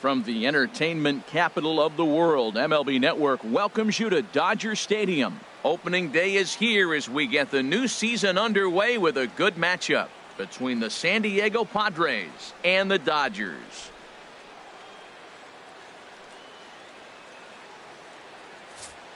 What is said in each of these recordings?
From the entertainment capital of the world, MLB Network welcomes you to Dodger Stadium. Opening day is here as we get the new season underway with a good matchup between the San Diego Padres and the Dodgers.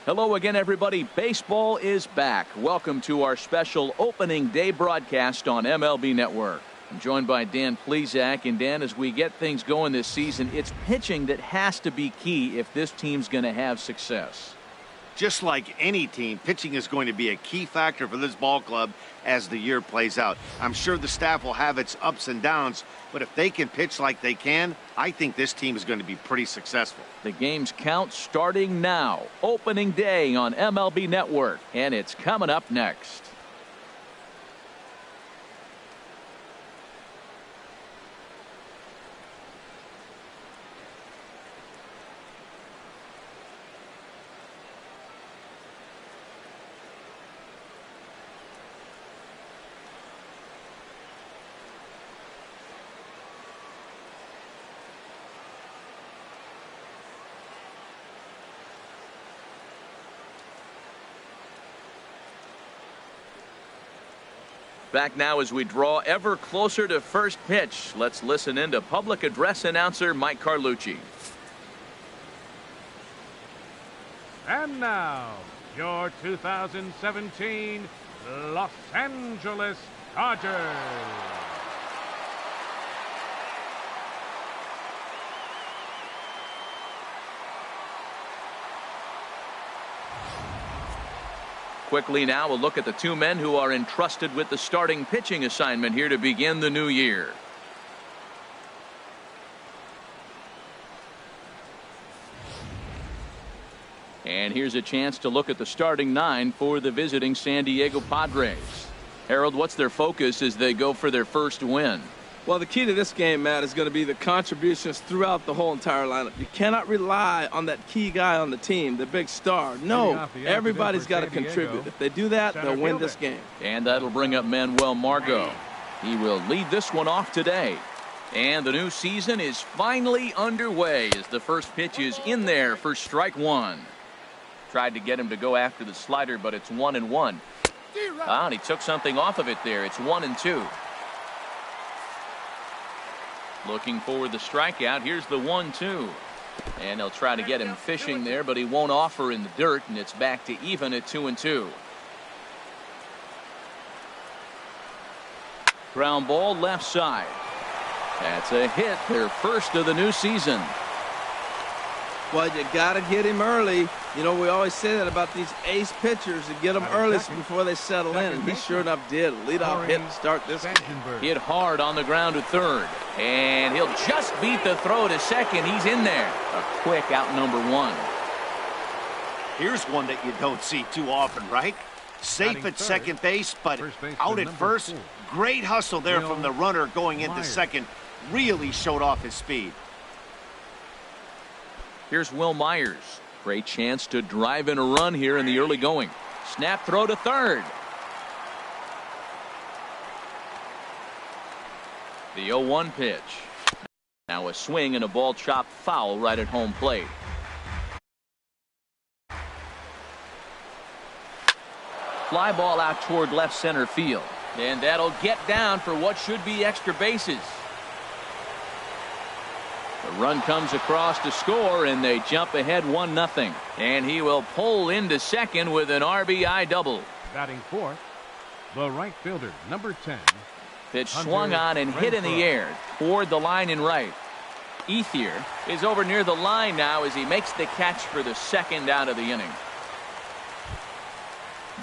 Hello again, everybody. Baseball is back. Welcome to our special opening day broadcast on MLB Network. I'm joined by Dan Plesac, and Dan, as we get things going this season, it's pitching that has to be key if this team's going to have success. Just like any team, pitching is going to be a key factor for this ball club as the year plays out. I'm sure the staff will have its ups and downs, but if they can pitch like they can, I think this team is going to be pretty successful. The game's count starting now. Opening day on MLB Network, and it's coming up next. Back now as we draw ever closer to first pitch. Let's listen in to public address announcer Mike Carlucci. And now, your 2017 Los Angeles Dodgers. Quickly now, a look at the two men who are entrusted with the starting pitching assignment here to begin the new year. And here's a chance to look at the starting nine for the visiting San Diego Padres. Harold, what's their focus as they go for their first win? Well, the key to this game, Matt, is going to be the contributions throughout the whole entire lineup. You cannot rely on that key guy on the team, the big star. No, everybody's got to contribute. If they do that, they'll win this game. And that'll bring up Manuel Margot. He will lead this one off today. And the new season is finally underway as the first pitch is in there for strike one. Tried to get him to go after the slider, but it's 1-1. And he took something off of it there. It's 1-2. Looking for the strikeout. Here's the 1-2. And they'll try to get him fishing there, but he won't offer in the dirt, and it's back to even at 2-2. Ground ball left side. That's a hit, their first of the new season. Well, you got to get him early. You know, we always say that about these ace pitchers, to get them early before they settle in. And he sure enough did. Leadoff hit to start this game. Hit hard on the ground to third. And he'll just beat the throw to second. He's in there. A quick out number one. Here's one that you don't see too often, right? Safe at second base, but out at first. Great hustle there from the runner going into second. Really showed off his speed. Here's Will Myers. Great chance to drive in a run here in the early going. Snap throw to third. The 0-1 pitch. Now a swing and a ball chopped foul right at home plate. Fly ball out toward left center field. And that'll get down for what should be extra bases. The run comes across to score, and they jump ahead 1-0. And he will pull into second with an RBI double. Batting fourth, the right fielder, number 10. Pitch swung on and hit in the air toward the line and right. Ethier is over near the line now as he makes the catch for the second out of the inning.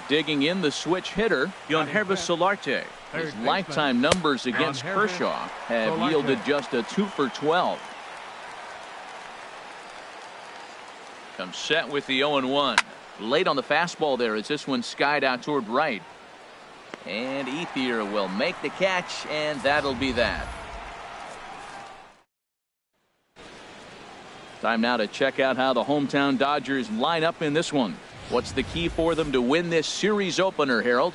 Digging in the switch hitter, Yangervis Solarte. His lifetime numbers against Kershaw have yielded just a 2 for 12. Comes set with the 0-1. Late on the fastball there as this one skied out toward right. And Ethier will make the catch, and that'll be that. Time now to check out how the hometown Dodgers line up in this one. What's the key for them to win this series opener, Harold?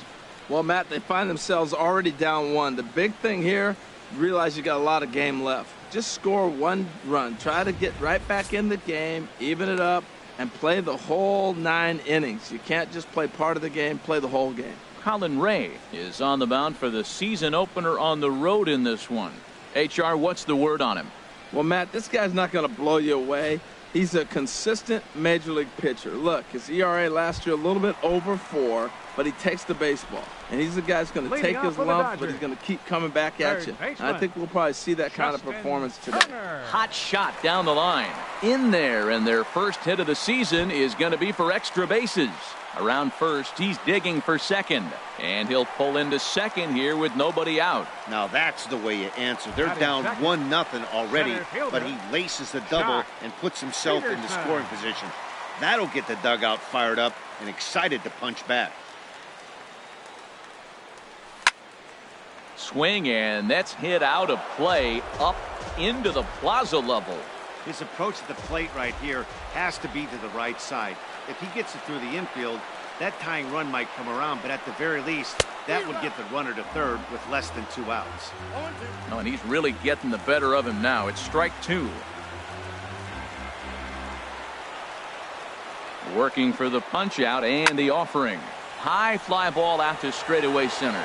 Well, Matt, they find themselves already down one. The big thing here, realize you got a lot of game left. just score one run. Try to get right back in the game, even it up, and play the whole 9 innings. You can't just play part of the game, play the whole game. Colin Ray is on the mound for the season opener on the road in this one. HR, what's the word on him? Well, Matt, this guy's not going to blow you away. He's a consistent major league pitcher. Look, his ERA last year a little bit over 4, but he takes the baseball. And he's the guy that's going to take his lumps, but he's going to keep coming back at you. And I think we'll probably see that kind of performance today. Hot shot down the line. In there, and their first hit of the season is going to be for extra bases. Around first, he's digging for second. And he'll pull into second here with nobody out. Now that's the way you answer. They're down 1-0 already, but he laces the double and puts himself in the scoring position. That'll get the dugout fired up and excited to punch back. Swing, and that's hit out of play up into the plaza level. His approach to the plate right here has to be to the right side. If he gets it through the infield, that tying run might come around, but at the very least, that would get the runner to third with less than 2 outs. Oh, and he's really getting the better of him now. It's strike 2. Working for the punch out and the offering. High fly ball out to straightaway center.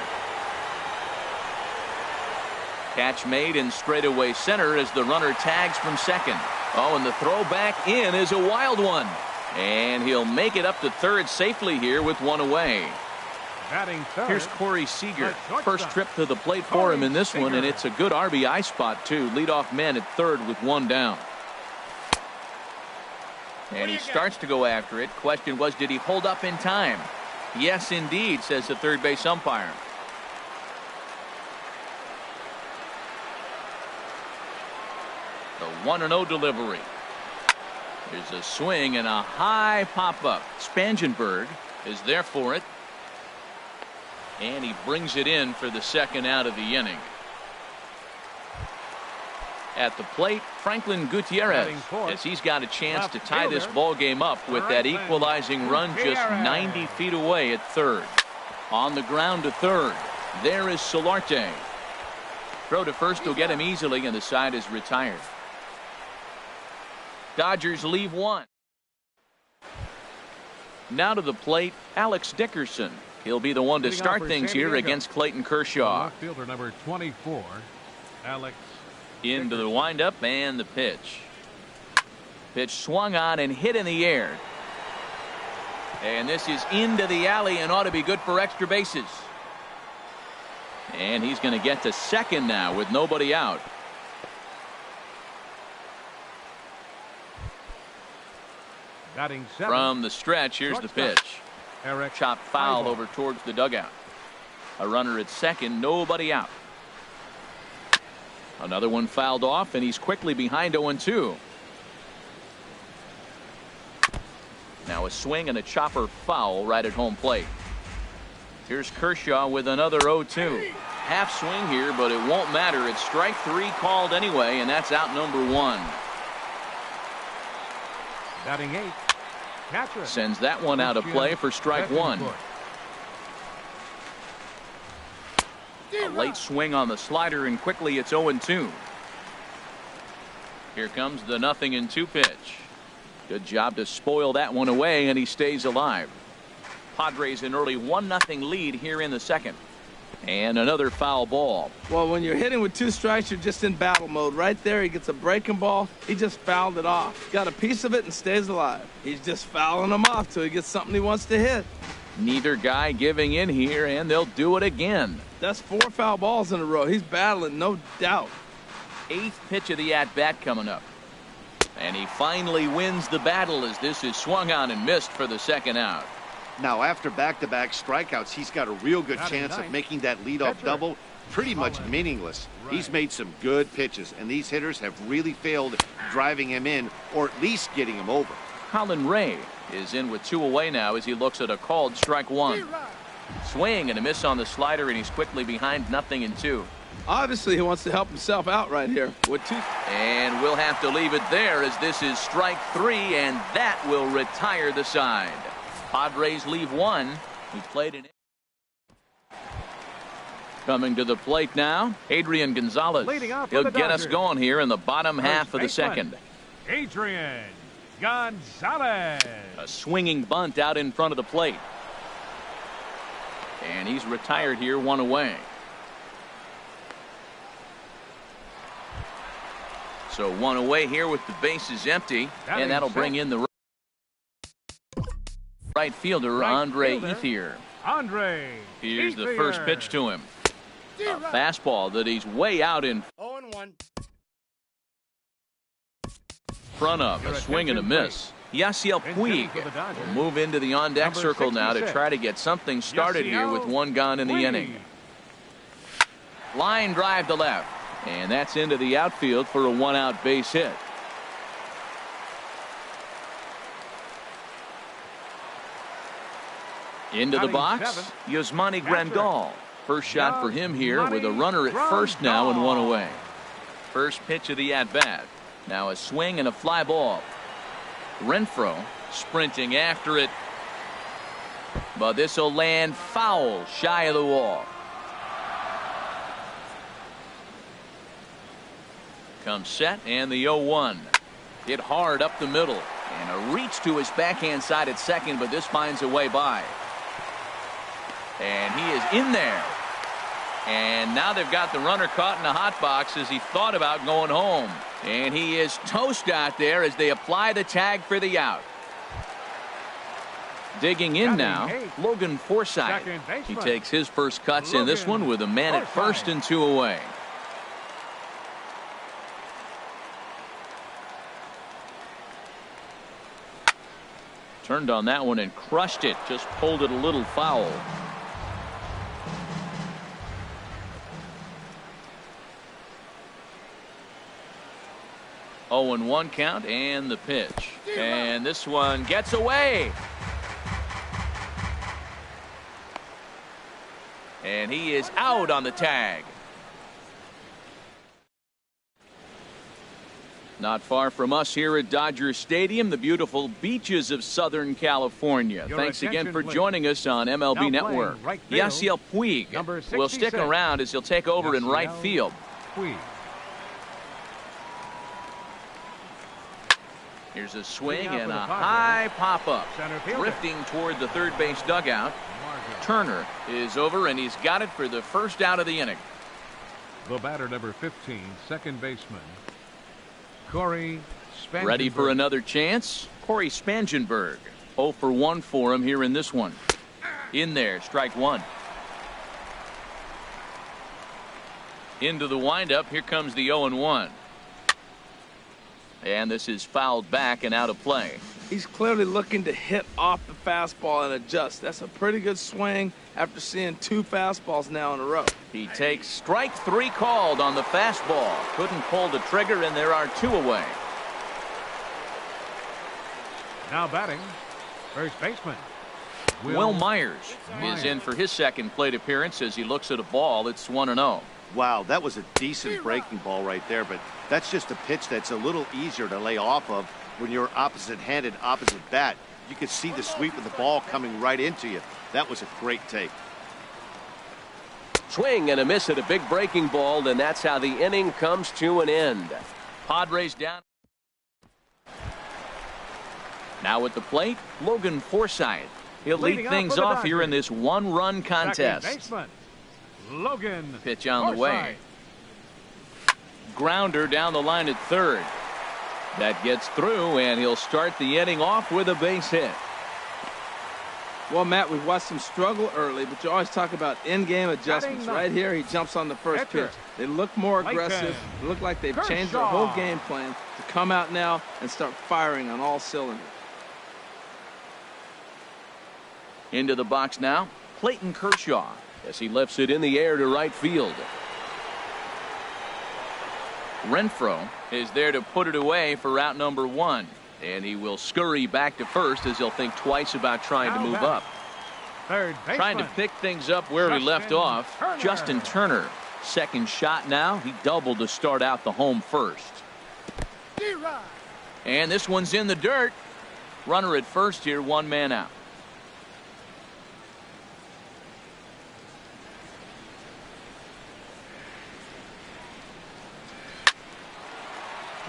Catch made in straightaway center as the runner tags from second. Oh, and the throw back in is a wild one. And he'll make it up to third safely here with 1 away. Here's Corey Seager. First trip to the plate for him in this one, and it's a good RBI spot, too. Leadoff man at third with 1 down. And he starts to go after it. Question was, did he hold up in time? Yes, indeed, says the third base umpire. The 1-0 delivery. There's a swing and a high pop-up. Spangenberg is there for it. And he brings it in for the second out of the inning. At the plate, Franklin Gutierrez, as he's got a chance to tie this ball game up with that equalizing run just 90 feet away at third. On the ground to third. There is Solarte. Throw to first will get him easily, and the side is retired. Dodgers leave 1. Now to the plate, Alex Dickerson. He'll be the one to start things here against Clayton Kershaw. Fielder number 24, Alex. Into the windup and the pitch. Pitch swung on and hit in the air. And this is into the alley and ought to be good for extra bases. And he's going to get to second now with nobody out. From the stretch, here's the pitch. Chopped foul over towards the dugout. A runner at second, nobody out. Another one fouled off, and he's quickly behind 0-2. Now a swing and a chopper foul right at home plate. Here's Kershaw with another 0-2. Half swing here, but it won't matter. It's strike 3 called anyway, and that's out number 1. Batting 8. Catcher. Sends that one out of play for strike 1. A late swing on the slider, and quickly it's 0-2. Here comes the 0-2 pitch. Good job to spoil that one away, and he stays alive. Padres an early 1-0 lead here in the second. And another foul ball. Well, when you're hitting with 2 strikes, you're just in battle mode. Right there, he gets a breaking ball. He just fouled it off. Got a piece of it and stays alive. He's just fouling them off till he gets something he wants to hit. Neither guy giving in here, and they'll do it again. That's 4 foul balls in a row. He's battling, no doubt. 8th pitch of the at-bat coming up. And he finally wins the battle as this is swung on and missed for the second out. Now, after back-to-back strikeouts, he's got a real good chance of making that leadoff double pretty much meaningless. He's made some good pitches, and these hitters have really failed driving him in or at least getting him over. Colin Ray is in with 2 away now as he looks at a called strike 1. Swing and a miss on the slider, and he's quickly behind 0-2. Obviously, he wants to help himself out right here with 2. And we'll have to leave it there as this is strike 3, and that will retire the side. Padres leave 1. He played it in. Coming to the plate now, Adrian Gonzalez. He'll get us going here in the bottom half of the second. Adrian Gonzalez. A swinging bunt out in front of the plate. And he's retired here, one away. So one away here with the bases empty. And that'll bring in the right fielder, Andre Ethier. Here's the first pitch to him. A fastball that he's way out in 0-1. front of. A swing and a miss. Yasiel Puig will move into the on-deck circle now to try to get something started here with one gone in the inning. Line drive to left. And that's into the outfield for a one-out base hit. Into the box, Yasmani Grandal. First shot for him here with a runner at first now and one away. First pitch of the at-bat. Now a swing and a fly ball. Renfroe sprinting after it. But this will land foul shy of the wall. Comes set and the 0-1. Hit hard up the middle. And a reach to his backhand side at second, but this finds a way by. And he is in there. And now they've got the runner caught in the hot box as he thought about going home. And he is toast out there as they apply the tag for the out. Digging in now, Logan Forsythe. He takes his first cuts in this one with a man at first and two away. Turned on that one and crushed it. Just pulled it a little foul. Oh, and 1 count and the pitch. And this one gets away. And he is out on the tag. Not far from us here at Dodger Stadium, the beautiful beaches of Southern California. Thanks again for joining us on MLB Network. Yasiel Puig will stick around as he'll take over in right field. Here's a swing and a high pop-up. Drifting toward the third base dugout. Turner is over, and he's got it for the first out of the inning. The batter, number 15, second baseman, Corey Spangenberg. Ready for another chance? Corey Spangenberg. 0 for 1 for him here in this one. In there, strike one. Into the windup. Here comes the 0-1. And this is fouled back and out of play. He's clearly looking to hit off the fastball and adjust. That's a pretty good swing after seeing 2 fastballs now in a row. He takes strike 3 called on the fastball. Couldn't pull the trigger, and there are 2 away. Now batting, first baseman, Will Myers is in for his second plate appearance as he looks at a ball. It's 1-0. Wow, that was a decent breaking ball right there, but that's just a pitch that's a little easier to lay off of when you're opposite-handed, opposite bat. You could see the sweep of the ball coming right into you. That was a great take. Swing and a miss at a big breaking ball, and that's how the inning comes to an end. Padres down. Now at the plate, Logan Forsythe. He'll lead things off here in this 1-run contest. Second baseman, Logan Pitch on the way. Grounder down the line at third. That gets through, and he'll start the inning off with a base hit. Well, Matt, we've watched him struggle early, but you always talk about in-game adjustments. Right here, he jumps on the first pitch. They look more aggressive. They look like they've changed their whole game plan to come out now and start firing on all cylinders. Into the box now, Clayton Kershaw, as he lifts it in the air to right field. Renfroe is there to put it away for out number 1. And he will scurry back to first as he'll think twice about trying to move up. Trying to pick things up where he left off. Justin Turner. Second shot now. He doubled to start out the home first. And this one's in the dirt. Runner at first here, 1 man out.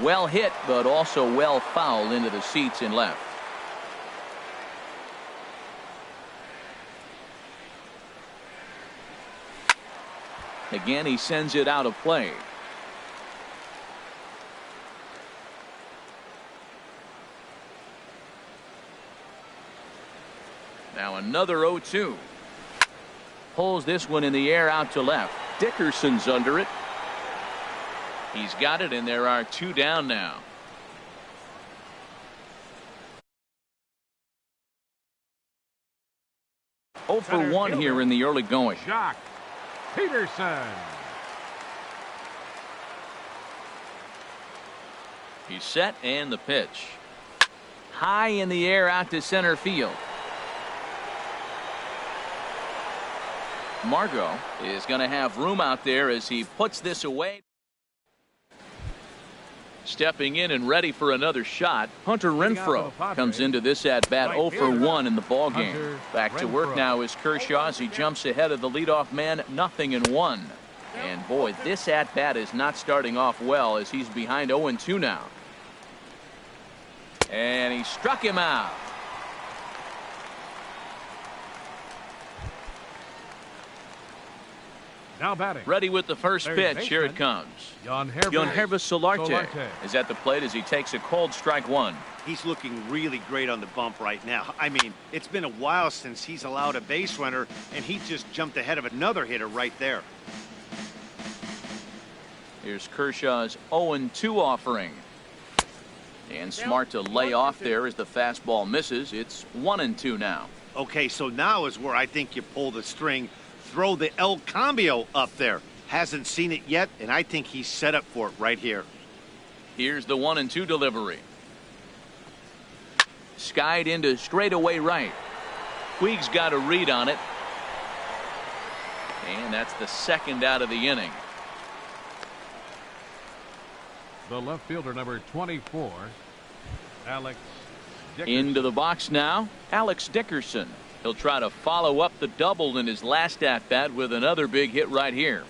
Well hit, but also well fouled into the seats in left. Again, he sends it out of play. Now another 0-2. Pulls this one in the air out to left. Dickerson's under it. He's got it, and there are 2 down now. Oh for 1 here in the early going. Jock Peterson. He's set, and the pitch. High in the air out to center field. Margot is going to have room out there as he puts this away. Stepping in and ready for another shot, Hunter Renfroe comes into this at bat 0 for 1 in the ball game. Back to work now is Kershaw as he jumps ahead of the leadoff man, 0-1. And boy, this at bat is not starting off well as he's behind 0-2 now. And he struck him out. Now batting. Ready with the first pitch. Here it comes. Yangervis Solarte is at the plate as he takes a cold strike 1. He's looking really great on the bump right now. I mean, it's been a while since he's allowed a base runner, and he just jumped ahead of another hitter right there. Here's Kershaw's 0-2 offering. And smart to lay off there as the fastball misses. It's 1-2 now. Okay, so now is where I think you pull the string. Throw the El Cambio up there. Hasn't seen it yet, and I think he's set up for it right here. Here's the 1-2 delivery. Skied into straightaway right. Puig's got a read on it. And that's the second out of the inning. The left fielder, number 24, Alex Dickerson. Into the box now, Alex Dickerson. He'll try to follow up the double in his last at-bat with another big hit right here.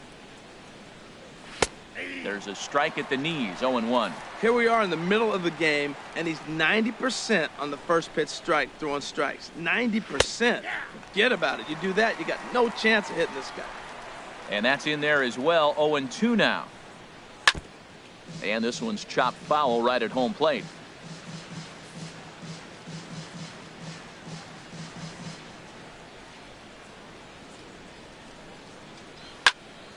There's a strike at the knees, 0-1. Here we are in the middle of the game, and he's 90% on the first pitch strike, throwing strikes. 90%. Forget about it. You do that, you got no chance of hitting this guy. And that's in there as well, 0-2 now. And this one's chopped foul right at home plate.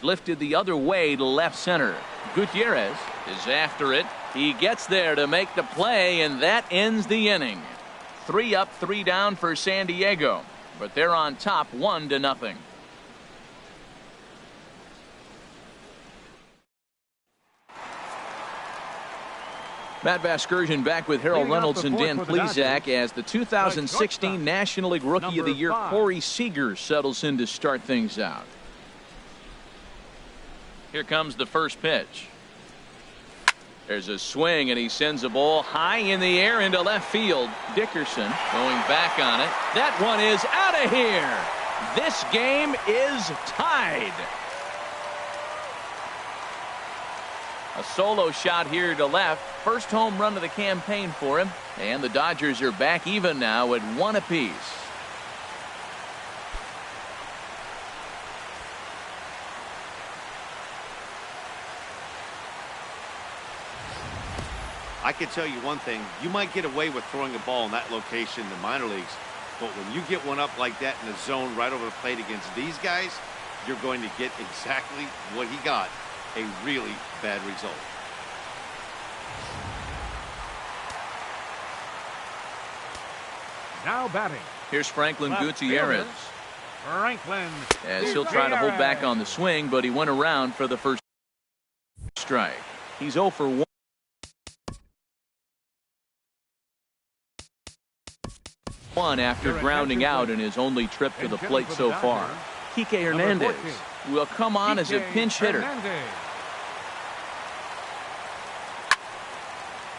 Lifted the other way to left center. Gutierrez is after it. He gets there to make the play, and that ends the inning. 3 up, 3 down for San Diego, but they're on top 1-0. Matt Vasgersian back with Harold Reynolds and Dan Plesac as the 2016 National League Rookie of the Year Corey Seager settles in to start things out. Here comes the first pitch. There's a swing, and he sends a ball high in the air into left field. Dickerson going back on it. That one is out of here. This game is tied. A solo shot here to left. First home run of the campaign for him. And the Dodgers are back even now at 1 apiece. I can tell you one thing. You might get away with throwing a ball in that location in the minor leagues, but when you get one up like that in the zone right over the plate against these guys, you're going to get exactly what he got, a really bad result. Now batting. Here's Franklin Gutierrez. Franklin As he'll try to hold back on the swing, but he went around for the first strike. He's 0 for 1. After grounding out in his only trip to the plate so far. Kike Hernandez will come on as a pinch hitter.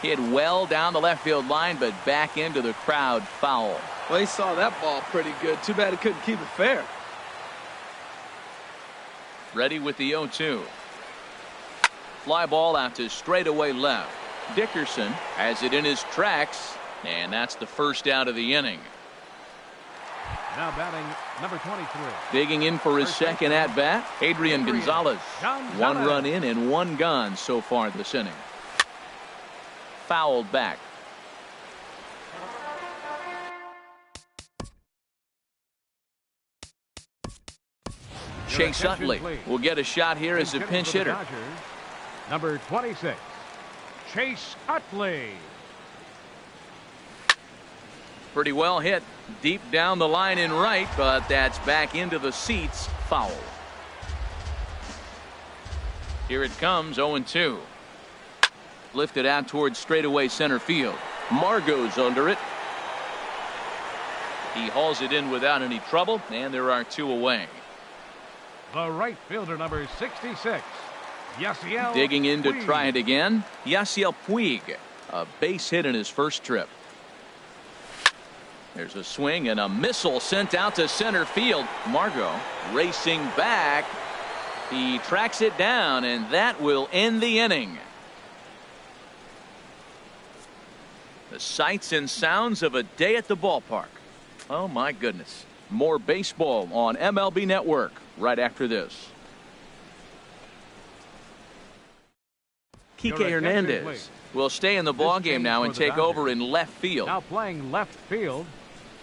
Hit well down the left field line, but back into the crowd, foul. Well, he saw that ball pretty good. Too bad he couldn't keep it fair. Ready with the 0-2. Fly ball out to straightaway left. Dickerson has it in his tracks, and that's the first out of the inning. Now batting number 23. Digging in for his second at bat, Adrian Gonzalez. 1 run in and 1 gone so far this inning. Fouled back. Chase Utley will get a shot here as a pinch hitter. Dodgers, number 26, Chase Utley. Pretty well hit deep down the line in right, but that's back into the seats. Foul. Here it comes, 0-2. Lifted out towards straightaway center field. Margot's under it. He hauls it in without any trouble, and there are 2 away. The right fielder, number 66, Yasiel Digging in to Puig. try it again, Yasiel Puig. A base hit in his first trip. There's a swing and a missile sent out to center field. Margot racing back. He tracks it down, and that will end the inning. The sights and sounds of a day at the ballpark. Oh, my goodness. More baseball on MLB Network right after this. Kike Hernandez will stay in the ballgame now and take over in left field. Now playing left field,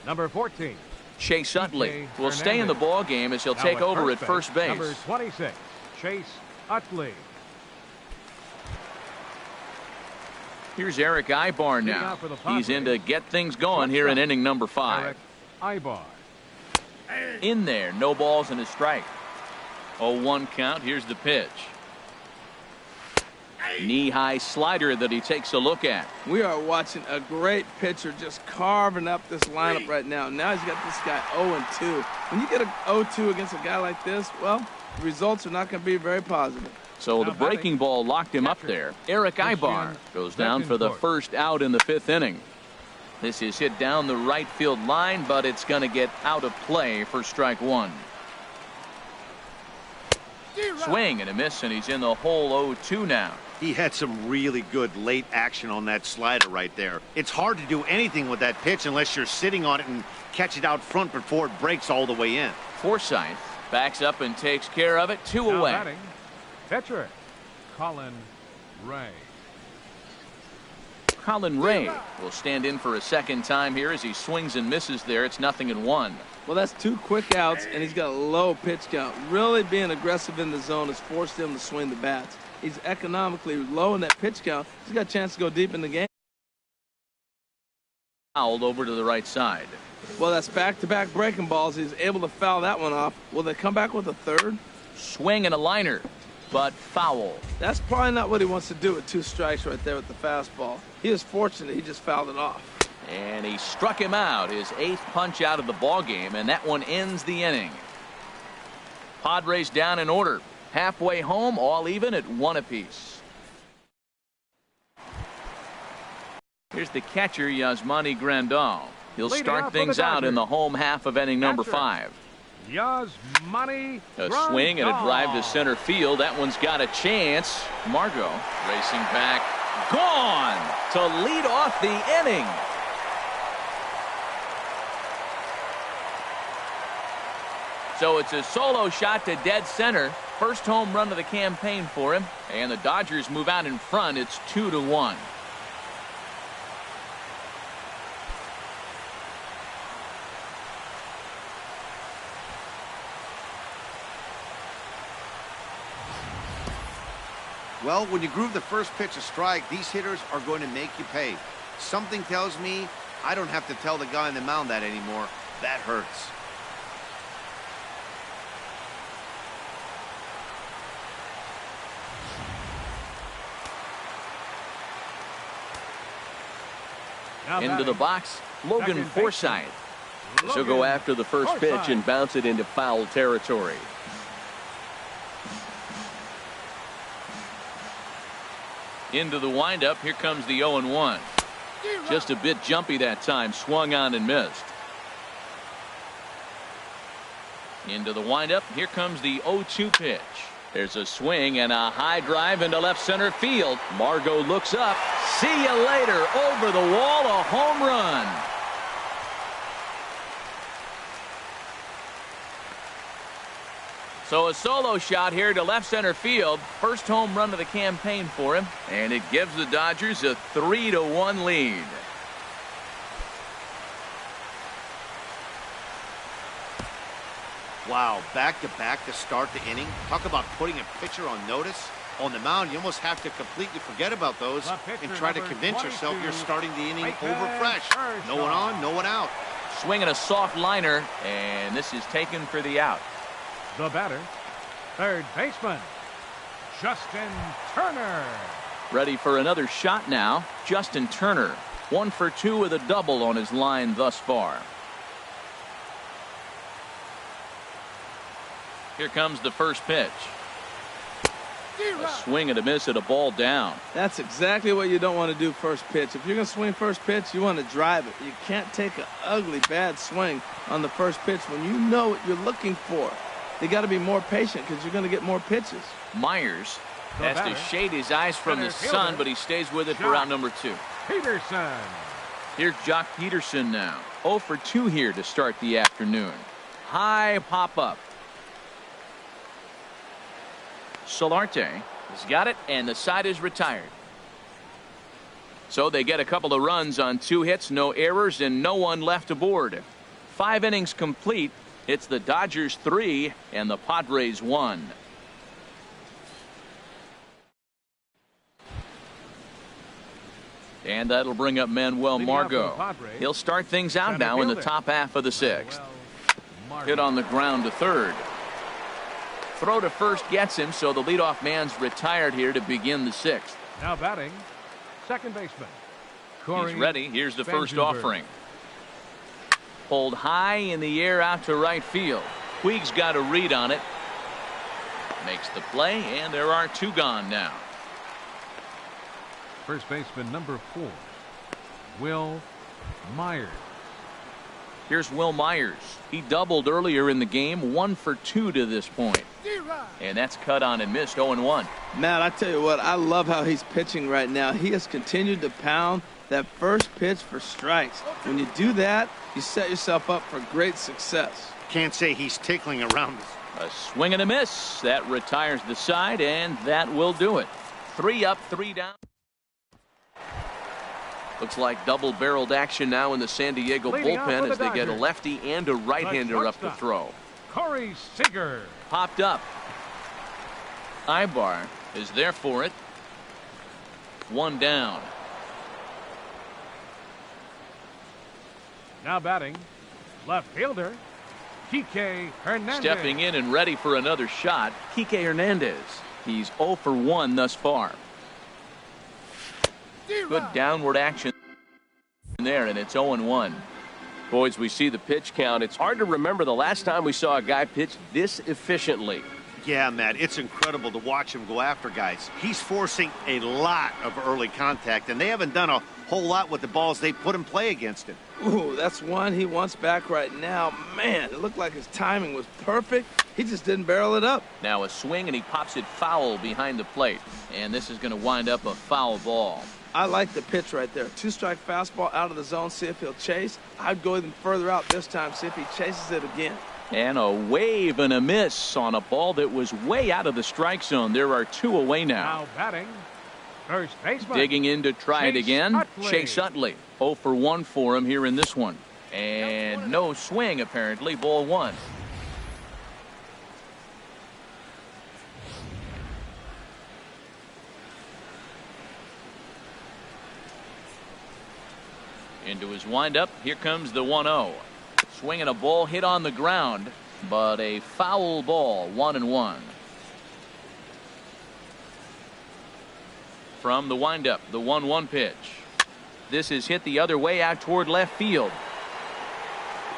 number 14. Chase Utley will stay in the ballgame as he'll take over at first base. Number 26, Chase Utley. Here's Eric Ibar now. He's in to get things going here in inning number 5. Eric Ibar. In there, no balls and a strike. 0-1 count. Here's the pitch. Knee-high slider that he takes a look at. We are watching a great pitcher just carving up this lineup right now. Now he's got this guy 0-2. When you get a 0-2 against a guy like this, well, the results are not going to be very positive. So the breaking ball locked him up there. Eric Ibar goes down for the first out in the 5th inning. This is hit down the right field line, but it's going to get out of play for strike 1. Swing and a miss, and he's in the hole 0-2 now. He had some really good late action on that slider right there. It's hard to do anything with that pitch unless you're sitting on it and catch it out front before it breaks all the way in. Forsythe backs up and takes care of it. 2 away. Batting, pitcher, Colin Ray. Colin Ray will stand in for a second time here as he swings and misses there. It's 0-1. Well, that's 2 quick outs, and he's got a low pitch count. Really being aggressive in the zone has forced him to swing the bats. He's economically low in that pitch count. He's got a chance to go deep in the game. Fouled over to the right side. Well, that's back-to-back breaking balls. He's able to foul that one off. Will they come back with a third? Swing and a liner, but foul. That's probably not what he wants to do with 2 strikes right there with the fastball. He is fortunate he just fouled it off. And he struck him out, his 8th punch out of the ball game, and that one ends the inning. Padres down in order. Halfway home, all even at 1 apiece. Here's the catcher, Yasmani Grandal. He'll start things out in the home half of inning number 5. Yasmani A swing and a drive to center field. That one's got a chance. Margot racing back. Gone to lead off the inning. So it's a solo shot to dead center. First home run of the campaign for him. And the Dodgers move out in front. It's 2-1. Well, when you groove the first pitch a strike, these hitters are going to make you pay. Something tells me I don't have to tell the guy on the mound that anymore. That hurts. Into the box, Logan Forsythe. She'll go after the first pitch and bounce it into foul territory. Into the windup. Here comes the 0-1. Just a bit jumpy that time. Swung on and missed. Into the windup. Here comes the 0-2 pitch. There's a swing and a high drive into left center field. Margot looks up. See you later. Over the wall, a home run. So a solo shot here to left center field. First home run of the campaign for him. And it gives the Dodgers a 3-1 lead. Wow, back-to-back to start the inning. Talk about putting a pitcher on notice. On the mound, you almost have to completely forget about those and try to convince yourself you're starting the inning over fresh. No one on, no one out. Swinging a soft liner, and this is taken for the out. The batter, third baseman, Justin Turner. Ready for another shot now. Justin Turner, 1 for 2 with a double on his line thus far. Here comes the first pitch. A swing and a miss at a ball down. That's exactly what you don't want to do first pitch. If you're going to swing first pitch, you want to drive it. You can't take an ugly, bad swing on the first pitch when you know what you're looking for. You got to be more patient because you're going to get more pitches. Myers has to shade his eyes from the sun, but he stays with it for out number 2. Peterson. Here's Jock Peterson now. 0 for 2 here to start the afternoon. High pop up. Solarte has got it, and the side is retired. So they get a couple of runs on 2 hits, no errors, and no one left aboard. 5 innings complete. It's the Dodgers 3 and the Padres 1. And that'll bring up Manuel Margot. He'll start things out now in the top half of the 6th. Hit on the ground to third. Throw to first gets him, so the leadoff man's retired here to begin the 6th. Now batting, second baseman. He's ready. Here's the first offering. Pulled high in the air out to right field. Puig's got a read on it. Makes the play, and there are 2 gone now. First baseman number 4, Will Myers. Here's Will Myers. He doubled earlier in the game, 1 for 2 to this point. And that's cut on and missed, 0-1. Matt, I tell you what, I love how he's pitching right now. He has continued to pound that first pitch for strikes. When you do that, you set yourself up for great success. Can't say he's tickling around. A swing and a miss. That retires the side, and that will do it. 3 up, 3 down. Looks like double-barreled action now in the San Diego bullpen as they get a lefty and a right-hander up to throw. Corey Seager. Popped up. Ibar is there for it. 1 down. Now batting, left fielder, Kike Hernandez. Stepping in and ready for another shot, Kike Hernandez. He's 0 for 1 thus far. Good downward action there, and it's 0-1. Boys, we see the pitch count. It's hard to remember the last time we saw a guy pitch this efficiently. Yeah, Matt, it's incredible to watch him go after guys. He's forcing a lot of early contact, and they haven't done a whole lot with the balls they put in play against him. Ooh, that's one he wants back right now. Man, it looked like his timing was perfect. He just didn't barrel it up. Now a swing, and he pops it foul behind the plate. And this is going to wind up a foul ball. I like the pitch right there. 2-strike fastball out of the zone, see if he'll chase. I'd go even further out this time, see if he chases it again. And a wave and a miss on a ball that was way out of the strike zone. There are 2 away now. Now batting, first baseman. Digging in to try it again. Utley. Chase Utley. 0 for 1 for him here in this one. And no swing, apparently. Ball 1. Into his windup. Here comes the 1-0. Swinging a ball hit on the ground, but a foul ball. 1-1. From the windup, the 1-1 pitch. This is hit the other way out toward left field.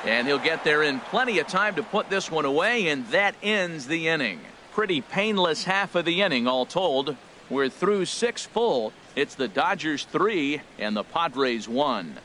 And he'll get there in plenty of time to put this one away, and that ends the inning. Pretty painless half of the inning, all told. We're through 6 full. It's the Dodgers 3 and the Padres 1.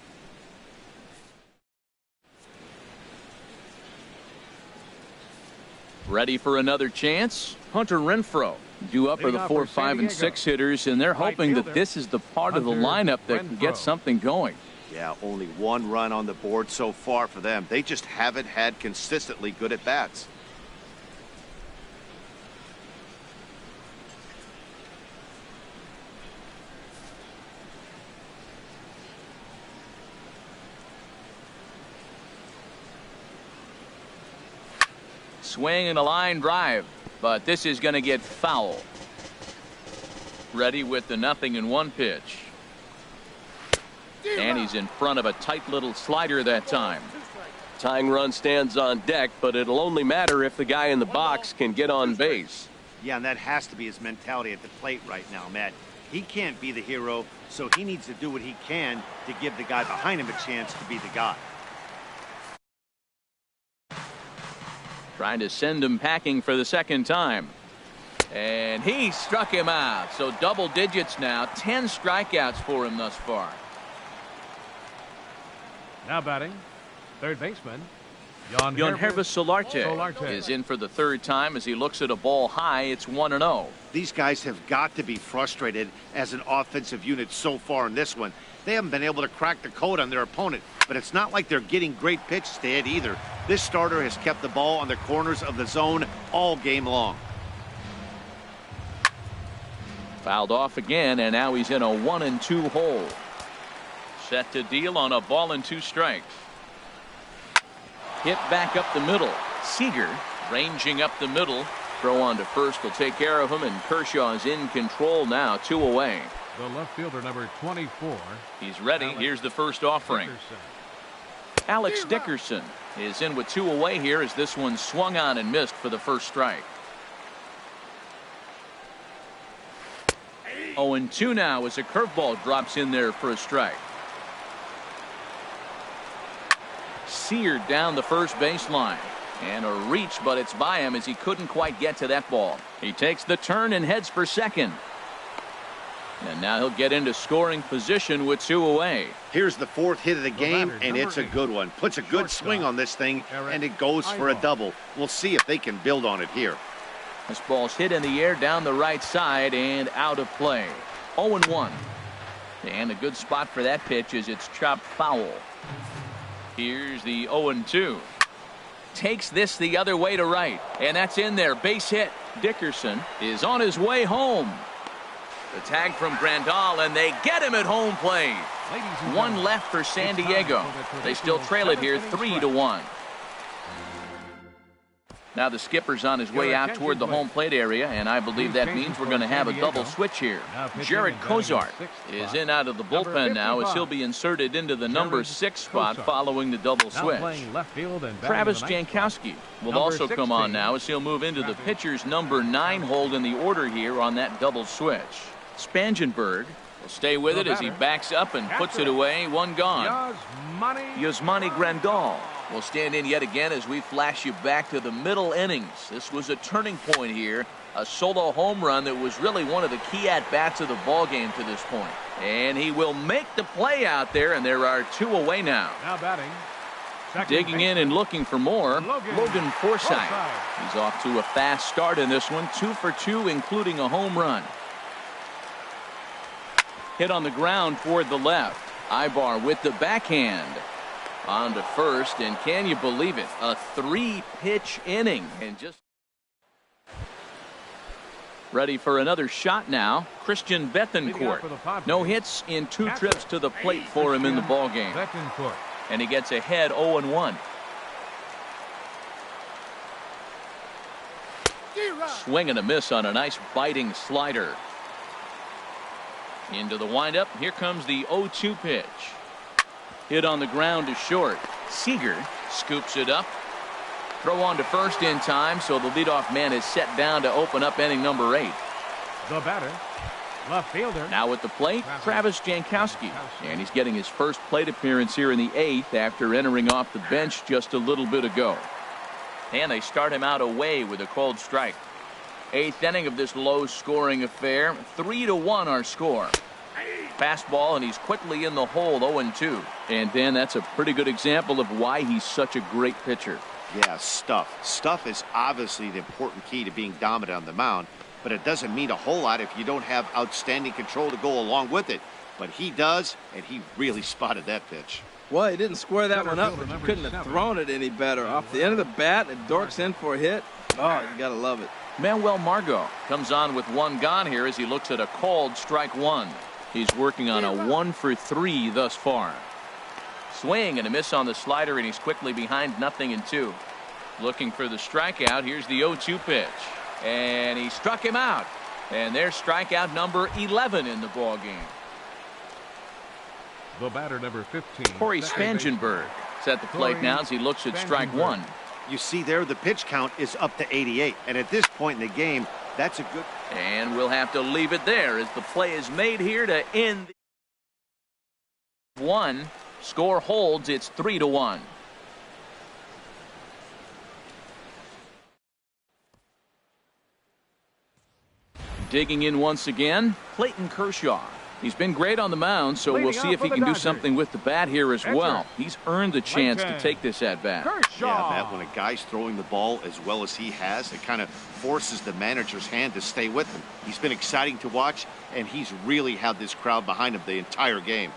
Ready for another chance? Hunter Renfroe due up for the 4, 5, and 6 hitters, and they're hoping that this is the part of the lineup that can get something going. Yeah, only 1 run on the board so far for them. They just haven't had consistently good at-bats. Swing and a line drive, but this is going to get foul. Ready with the 0-1 pitch. And he's in front of a tight little slider that time. Tying run stands on deck, but it'll only matter if the guy in the box can get on base. Yeah, and that has to be his mentality at the plate right now, Matt. He can't be the hero, so he needs to do what he can to give the guy behind him a chance to be the guy. Trying to send him packing for the 2nd time. And he struck him out. So double digits now. 10 strikeouts for him thus far. Now batting, third baseman, Yangervis Solarte is in for the 3rd time as he looks at a ball high. It's 1-0. These guys have got to be frustrated as an offensive unit so far in this one. They haven't been able to crack the code on their opponent, but it's not like they're getting great pitches to hit either. This starter has kept the ball on the corners of the zone all game long. Fouled off again, and now he's in a 1-2 hole. Set to deal on a ball and 2 strikes. Hit back up the middle. Seager ranging up the middle. Throw on to first will take care of him, and Kershaw is in control now. 2 away. The left fielder, number 24. He's ready. Here's the first offering. Alex Dickerson is in with 2 away here as this one swung on and missed for the first strike. 0-2 now as a curveball drops in there for a strike. Seared down the first baseline. And a reach, but it's by him as he couldn't quite get to that ball. He takes the turn and heads for second. And now he'll get into scoring position with 2 away. Here's the 4th hit of the game, and it's a good one. Puts a good swing on this thing, and it goes for a double. We'll see if they can build on it here. This ball's hit in the air down the right side and out of play. 0-1. And a good spot for that pitch as it's chopped foul. Here's the 0-2. Takes this the other way to right, and that's in there. Base hit. Dickerson is on his way home. The tag from Grandal, and they get him at home plate. 1 left for San Diego. They still trail it here 3-1. Now the skipper's on his way out toward the home plate area, and I believe that means we're going to have a double switch here. Jared Kozart is in out of the bullpen now as he'll be inserted into the number 6 spot following the double switch. Travis Jankowski will also come on now as he'll move into the pitcher's number 9 hold in the order here on that double switch. Spangenberg will stay with it as he backs up and puts it away. 1 gone. Yasmani Grandal will stand in yet again as we flash you back to the middle innings. This was a turning point here. A solo home run that was really one of the key at-bats of the ball game to this point. And he will make the play out there, and there are 2 away now. Now batting. Digging in and looking for more, Logan Forsythe. He's off to a fast start in this one. 2 for 2, including a home run. Hit on the ground toward the left. Ibar with the backhand. On to first, and can you believe it? A 3-pitch inning, and just ready for another shot now. Christian Bethancourt. No hits in 2 trips to the plate for him in the ball game. And he gets ahead 0-1. Swing and a miss on a nice biting slider. Into the windup. Here comes the 0-2 pitch. Hit on the ground to short. Seager scoops it up. Throw on to first in time, so the leadoff man is set down to open up inning number 8. The batter, left fielder. Now at the plate, Travis Jankowski. And he's getting his first plate appearance here in the 8th after entering off the bench just a little bit ago. And they start him out away with a called strike. 8th inning of this low-scoring affair. 3-1 our score. Fastball, and he's quickly in the hole. 0-2. And Dan, that's a pretty good example of why he's such a great pitcher. Yeah, stuff. Stuff is obviously the important key to being dominant on the mound, but it doesn't mean a whole lot if you don't have outstanding control to go along with it. But he does, and he really spotted that pitch. Well, he didn't square that one up, but you couldn't have thrown it any better. Off the end of the bat, it dorks in for a hit. Oh, you got to love it. Manuel Margot comes on with one gone here as he looks at a called strike one. He's working on a 1-for-3 thus far. Swing and a miss on the slider, and he's quickly behind 0-2. Looking for the strikeout. Here's the 0-2 pitch. And he struck him out. And there's strikeout number 11 in the ball game. The batter, number 15. Corey Spangenberg is at the plate now as he looks at strike one. You see there, the pitch count is up to 88. And at this point in the game, that's a good... And we'll have to leave it there as the play is made here to end one. Score holds. It's 3-1. Digging in once again, Clayton Kershaw. He's been great on the mound, so we'll see if he can do something with the bat here as well. He's earned the chance to take this at bat. Yeah, Matt, when a guy's throwing the ball as well as he has, it kind of forces the manager's hand to stay with him. He's been exciting to watch, and he's really had this crowd behind him the entire game.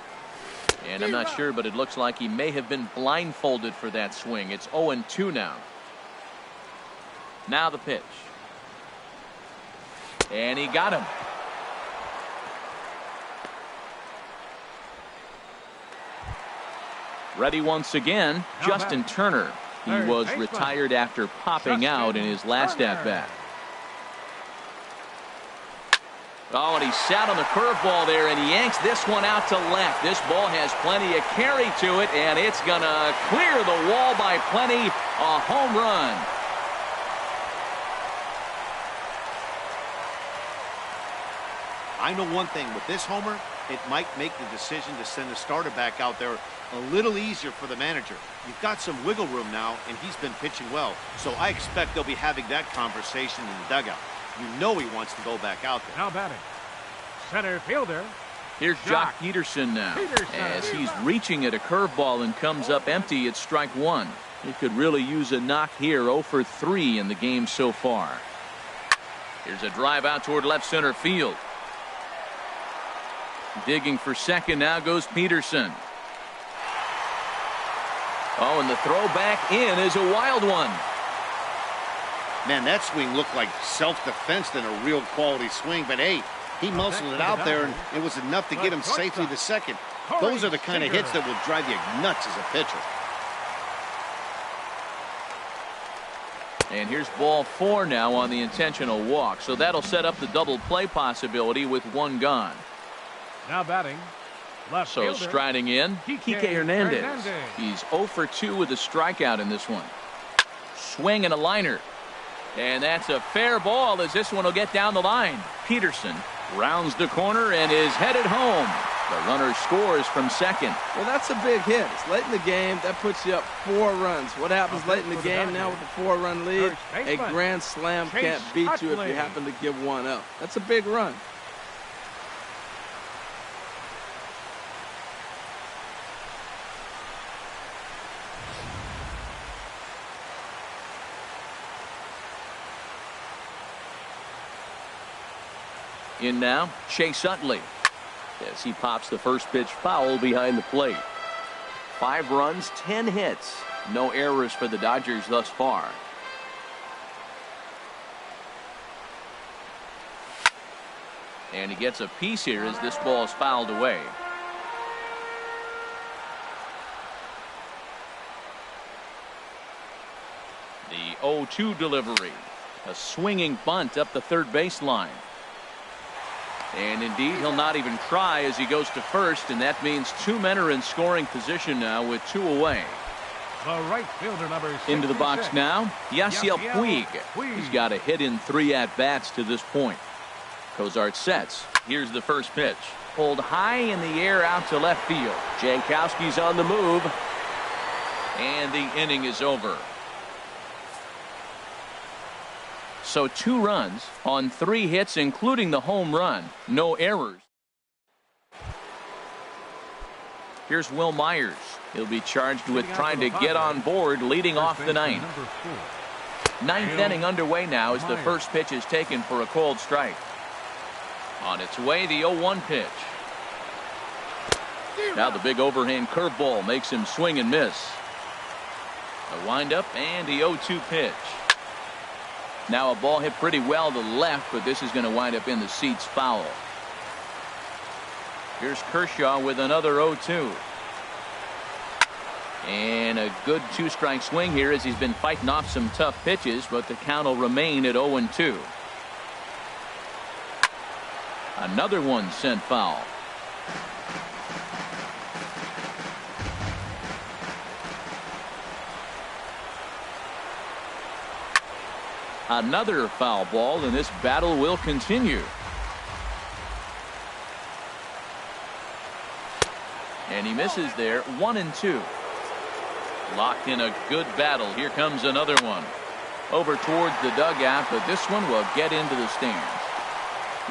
And I'm not sure, but it looks like he may have been blindfolded for that swing. It's 0-2 now. Now the pitch. And he got him. Ready once again, Justin Turner. He was retired after popping out in his last at-bat. Oh, and he sat on the curveball there, and he yanks this one out to left. This ball has plenty of carry to it, and it's going to clear the wall by plenty. A home run. I know one thing. With this homer, it might make the decision to send the starter back out there a little easier for the manager. You've got some wiggle room now, and he's been pitching well. So I expect they'll be having that conversation in the dugout. You know he wants to go back out there. Now batting, center fielder. Here's Jock Peterson now as he's reaching at a curveball and comes up empty at strike one. He could really use a knock here. 0-for-3 in the game so far. Here's a drive out toward left center field. Digging for second now goes Peterson. Oh, and the throw back in is a wild one. Man, that swing looked like self-defense than a real quality swing. But, hey, he muscled it out there, and it was enough to get him safely to second. Those are the kind of hits that will drive you nuts as a pitcher. And here's ball 4 now on the intentional walk. So that'll set up the double play possibility with one gone. Now batting, left so fielder, striding in, Kike Hernandez. He's 0-for-2 with a strikeout in this one. Swing and a liner. And that's a fair ball as this one will get down the line. Peterson rounds the corner and is headed home. The runner scores from second. Well, that's a big hit. It's late in the game. That puts you up 4 runs. What happens late in the game now with a 4-run lead? A grand slam can't beat you if you happen to give one up. That's a big run. In now, Chase Utley as he pops the first pitch foul behind the plate. 5 runs, 10 hits. No errors for the Dodgers thus far. And he gets a piece here as this ball is fouled away. The 0-2 delivery. A swinging bunt up the third baseline. And indeed, he'll not even try as he goes to first, and that means 2 men are in scoring position now with 2 away. The right fielder, number 66. Into the box now, Yasiel Puig. He's got a hit in 3 at-bats to this point. Cozart sets. Here's the first pitch. Pulled high in the air out to left field. Jankowski's on the move. And the inning is over. So 2 runs on 3 hits, including the home run. No errors. Here's Will Myers. He'll be charged with trying to get on board leading off the ninth. Ninth inning underway now as the first pitch is taken for a cold strike. On its way, the 0-1 pitch. Now the big overhand curveball makes him swing and miss. A windup and the 0-2 pitch. Now a ball hit pretty well to left, but this is going to wind up in the seats foul. Here's Kershaw with another 0-2. And a good two-strike swing here as he's been fighting off some tough pitches, but the count will remain at 0-2. Another one sent foul. Another foul ball, and this battle will continue. And he misses there. 1-2. Locked in a good battle. Here comes another one. Over towards the dugout, but this one will get into the stands.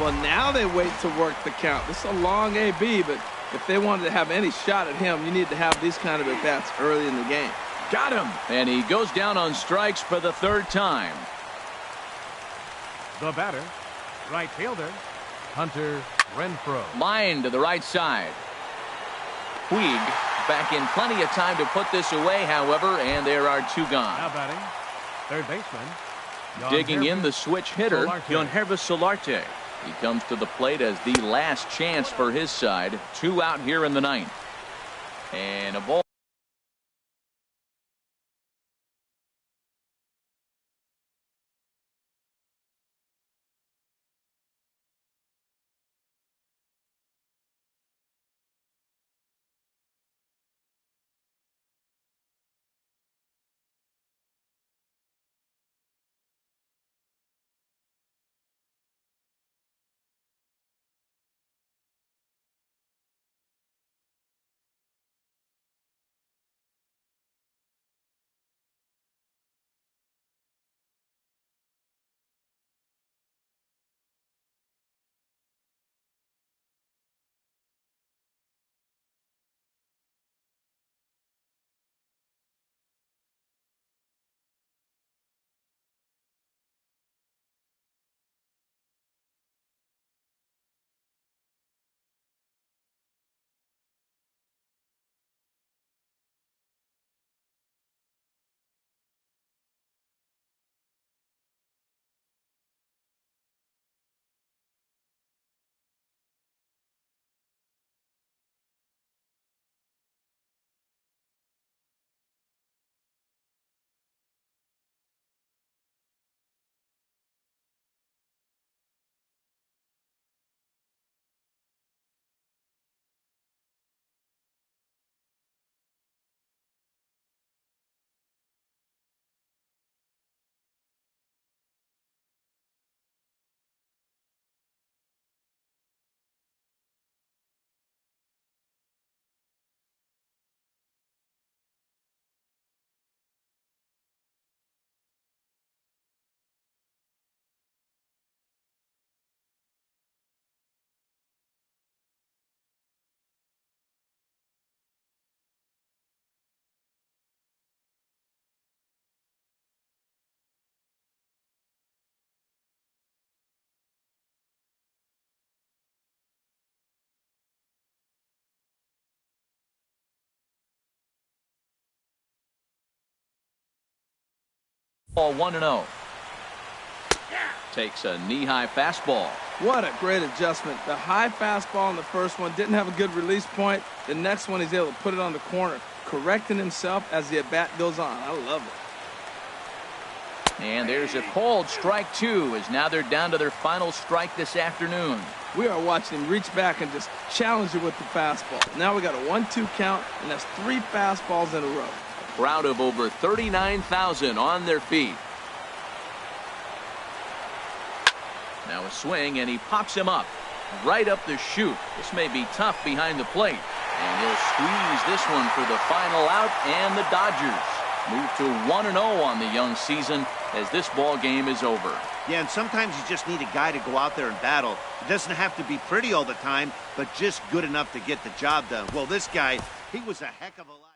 Well, now they wait to work the count. This is a long AB, but if they wanted to have any shot at him, you need to have these kind of at-bats early in the game. Got him. And he goes down on strikes for the third time. The batter, right fielder, Hunter Renfroe. Line to the right side. Puig back in plenty of time to put this away, however, and there are two gone. Now batting, third baseman. Digging in the switch hitter, Yonhervis Solarte. He comes to the plate as the last chance for his side. Two out here in the ninth. And a ball. Ball 1-0. Takes a knee-high fastball. What a great adjustment. The high fastball in the first one didn't have a good release point. The next one he's able to put it on the corner, correcting himself as the at-bat goes on. I love it. And there's a called strike two, as now they're down to their final strike this afternoon. We are watching him reach back and just challenge it with the fastball. Now we got a 1-2 count, and that's 3 fastballs in a row. Crowd of over 39,000 on their feet. Now a swing, and he pops him up right up the chute. This may be tough behind the plate, and he'll squeeze this one for the final out, and the Dodgers move to 1-0 on the young season as this ball game is over. Yeah, and sometimes you just need a guy to go out there and battle. It doesn't have to be pretty all the time, but just good enough to get the job done. Well, this guy, he was a heck of a lot.